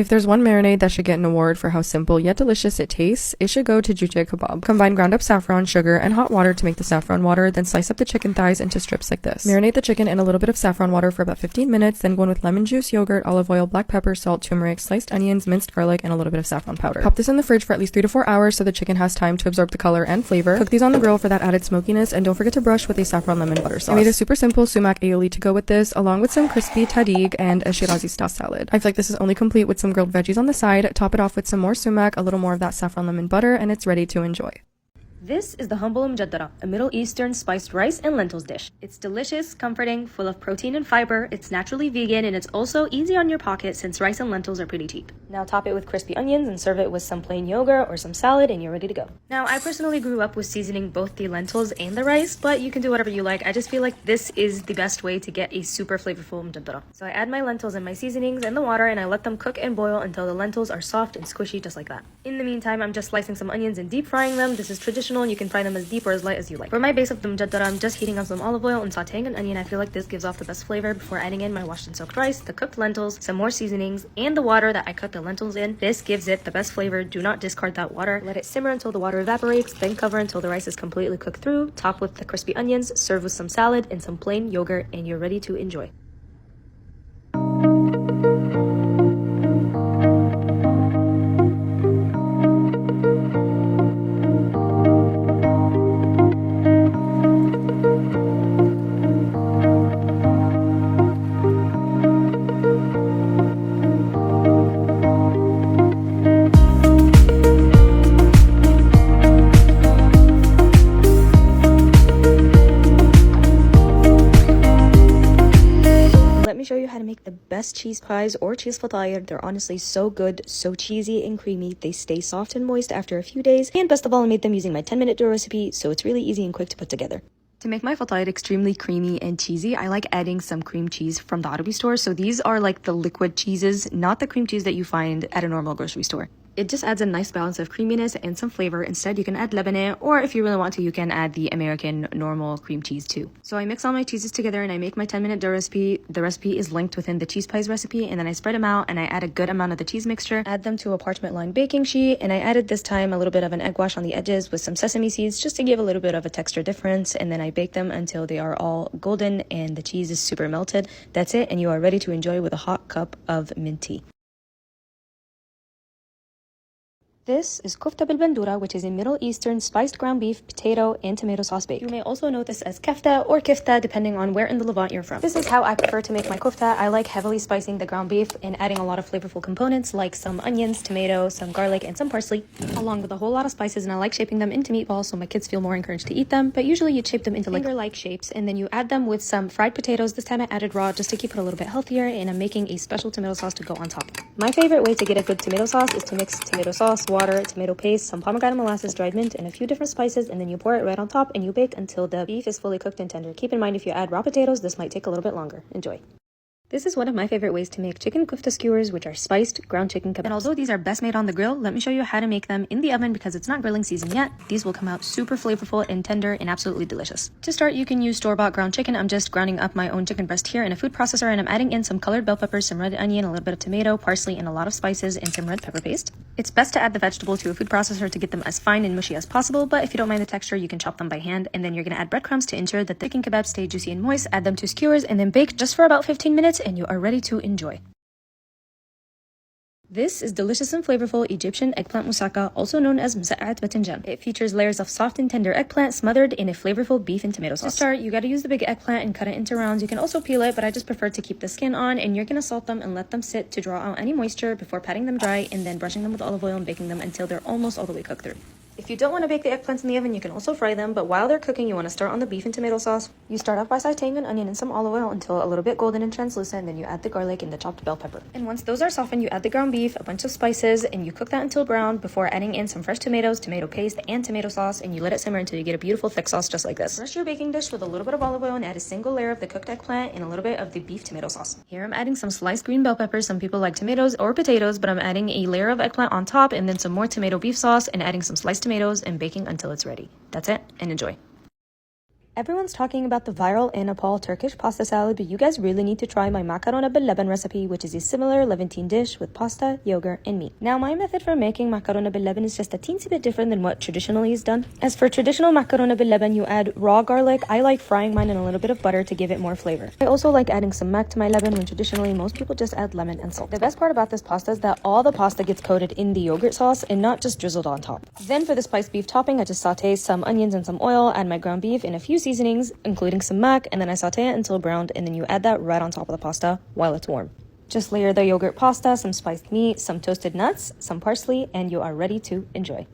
If there's one marinade that should get an award for how simple yet delicious it tastes, it should go to kebab. Combine ground up saffron, sugar, and hot water to make the saffron water, then slice up the chicken thighs into strips like this. Marinate the chicken in a little bit of saffron water for about 15 minutes, then go in with lemon juice, yogurt, olive oil, black pepper, salt, turmeric, sliced onions, minced garlic, and a little bit of saffron powder. Pop this in the fridge for at least 3 to 4 hours so the chicken has time to absorb the color and flavor. Cook these on the grill for that added smokiness, and don't forget to brush with a saffron lemon butter sauce. I made a super simple sumac aioli to go with this, along with some crispy tahdig and a Shirazi style salad. I feel like this is only complete with some grilled veggies on the side. Top it off with some more sumac, a little more of that saffron lemon butter, and it's ready to enjoy. This is the humble mjaddara, a Middle Eastern spiced rice and lentils dish. It's delicious, comforting, full of protein and fiber, it's naturally vegan, and it's also easy on your pocket since rice and lentils are pretty cheap. Now top it with crispy onions and serve it with some plain yogurt or some salad and you're ready to go. Now I personally grew up with seasoning both the lentils and the rice, but you can do whatever you like. I just feel like this is the best way to get a super flavorful mjaddara. So I add my lentils and my seasonings and the water and I let them cook and boil until the lentils are soft and squishy just like that. In the meantime, I'm just slicing some onions and deep frying them. This is traditional. You can fry them as deep or as light as you like. For my base of the mjaddara, I'm just heating up some olive oil and sauteing an onion. I feel like this gives off the best flavor before adding in my washed and soaked rice, the cooked lentils, some more seasonings, and the water that I cooked the lentils in. This gives it the best flavor. Do not discard that water. Let it simmer until the water evaporates, then cover until the rice is completely cooked through. Top with the crispy onions, serve with some salad and some plain yogurt, and you're ready to enjoy. Show you how to make the best cheese pies or cheese fatayr. They're honestly so good, so cheesy and creamy. They stay soft and moist after a few days, and best of all, I made them using my 10-minute dough recipe, so it's really easy and quick to put together. To make my fatayr extremely creamy and cheesy, I like adding some cream cheese from the Arabi store. So these are like the liquid cheeses, not the cream cheese that you find at a normal grocery store. It just adds a nice balance of creaminess and some flavor. Instead, you can add Lebanon, or if you really want to, you can add the American normal cream cheese too. So I mix all my cheeses together and I make my 10-minute dough recipe. The recipe is linked within the cheese pies recipe, and then I spread them out and I add a good amount of the cheese mixture, add them to a parchment-lined baking sheet, and I added this time a little bit of an egg wash on the edges with some sesame seeds just to give a little bit of a texture difference, and then I bake them until they are all golden and the cheese is super melted. That's it, and you are ready to enjoy with a hot cup of mint tea. This is kofta bil bandura, which is a Middle Eastern spiced ground beef, potato, and tomato sauce bake. You may also know this as kefta or kifta, depending on where in the Levant you're from. This is how I prefer to make my kofta. I like heavily spicing the ground beef and adding a lot of flavorful components like some onions, tomato, some garlic, and some parsley, along with a whole lot of spices, and I like shaping them into meatballs so my kids feel more encouraged to eat them, but usually you shape them into like finger-like shapes, and then you add them with some fried potatoes. This time I added raw just to keep it a little bit healthier, and I'm making a special tomato sauce to go on top. My favorite way to get a good tomato sauce is to mix tomato sauce, water, tomato paste, some pomegranate molasses, dried mint, and a few different spices, and then you pour it right on top and you bake until the beef is fully cooked and tender. Keep in mind, if you add raw potatoes, this might take a little bit longer. Enjoy. This is one of my favorite ways to make chicken kufta skewers, which are spiced ground chicken kebabs. And although these are best made on the grill, let me show you how to make them in the oven because it's not grilling season yet. These will come out super flavorful and tender and absolutely delicious. To start, you can use store-bought ground chicken. I'm just grounding up my own chicken breast here in a food processor, and I'm adding in some colored bell peppers, some red onion, a little bit of tomato, parsley, and a lot of spices, and some red pepper paste. It's best to add the vegetable to a food processor to get them as fine and mushy as possible, but if you don't mind the texture, you can chop them by hand. And then you're going to add breadcrumbs to ensure that the chicken kebabs stay juicy and moist. Add them to skewers and then bake just for about 15 minutes, and you are ready to enjoy. This is delicious and flavorful Egyptian eggplant moussaka, also known as msa'at batinjan. It features layers of soft and tender eggplant smothered in a flavorful beef and tomato sauce. To start, you gotta use the big eggplant and cut it into rounds. You can also peel it, but I just prefer to keep the skin on, and you're gonna salt them and let them sit to draw out any moisture before patting them dry and then brushing them with olive oil and baking them until they're almost all the way cooked through. If you don't want to bake the eggplants in the oven, you can also fry them, but while they're cooking, you want to start on the beef and tomato sauce. You start off by sauteing an onion in some olive oil until a little bit golden and translucent, then you add the garlic and the chopped bell pepper. And once those are softened, you add the ground beef, a bunch of spices, and you cook that until brown before adding in some fresh tomatoes, tomato paste, and tomato sauce, and you let it simmer until you get a beautiful thick sauce just like this. Brush your baking dish with a little bit of olive oil and add a single layer of the cooked eggplant and a little bit of the beef tomato sauce. Here I'm adding some sliced green bell peppers. Some people like tomatoes or potatoes, but I'm adding a layer of eggplant on top and then some more tomato beef sauce and adding some sliced tomatoes and baking until it's ready. That's it, and enjoy. Everyone's talking about the viral in Nepal Turkish pasta salad, but you guys really need to try my macarona bil-leban recipe, which is a similar Levantine dish with pasta, yogurt, and meat. Now, my method for making macarona bil-leban is just a teensy bit different than what traditionally is done. As for traditional macarona bil-leban, you add raw garlic. I like frying mine in a little bit of butter to give it more flavor. I also like adding some mac to my leban when traditionally most people just add lemon and salt. The best part about this pasta is that all the pasta gets coated in the yogurt sauce and not just drizzled on top. Then for the spiced beef topping, I just saute some onions and some oil, add my ground beef and a few seasonings, including some mac, and then I saute it until browned, and then you add that right on top of the pasta while it's warm. Just layer the yogurt pasta, some spiced meat, some toasted nuts, some parsley, and you are ready to enjoy.